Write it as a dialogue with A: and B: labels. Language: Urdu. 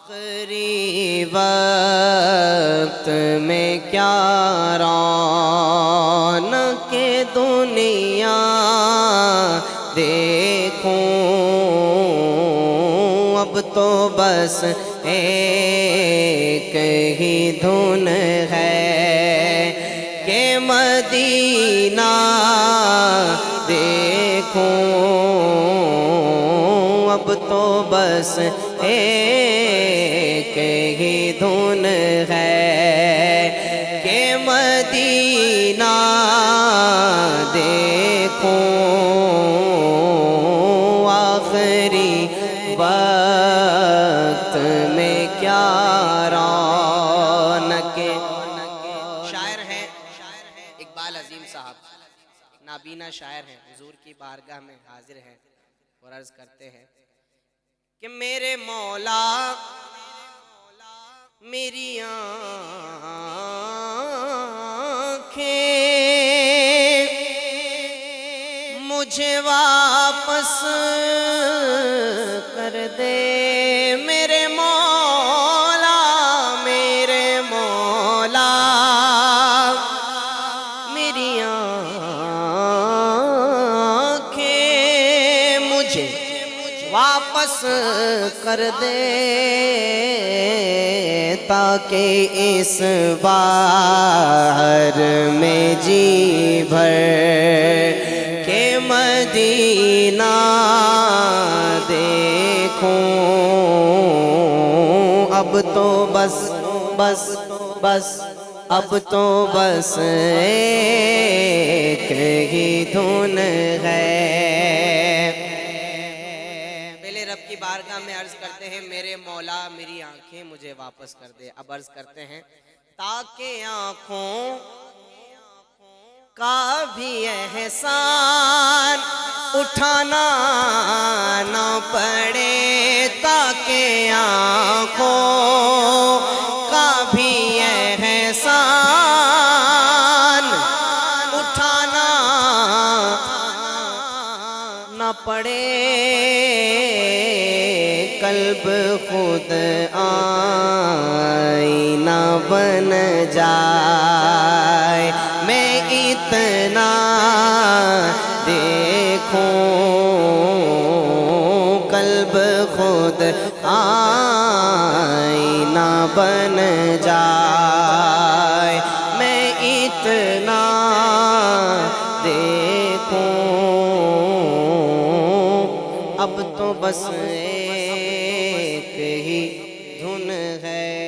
A: آخری وقت میں کیا رونق دنیا دیکھوں، اب تو بس ایک ہی دھن ہے کہ مدینہ دیکھوں، اب تو بس ایک ہی دھن ہے کہ مدینہ دیکھوں، آخری وقت میں کیا رونق۔ شاعر ہیں اقبال عظیم صاحب، نابینا شاعر ہیں، حضور کی بارگاہ میں حاضر ہیں اور عرض کرتے ہیں کہ میرے مولا میری آنکھیں مجھے واپس کر دے، میرے مولا میری آنکھیں مجھے واپس کر دے، تاکہ اس بہار میں جی بھر کے مدینہ دیکھوں، اب تو بس اب تو بس ایک ہی دھن ہے۔ پہلے رب کی بارگاہ میں عرض کرتے ہیں میرے مولا میری آنکھیں مجھے واپس کر دے، اب عرض کرتے ہیں تاکہ آنکھوں کا بھی احسان اٹھانا نہ پڑے، تاکہ آنکھوں کا بھی احسان اٹھانا نہ پڑے، قلب خود آئینہ بن جائے، میں اتنا دیکھوں، قلب خود آئینہ بن جائے، میں اتنا دیکھوں، اب تو بس ایک ہی دھن ہے۔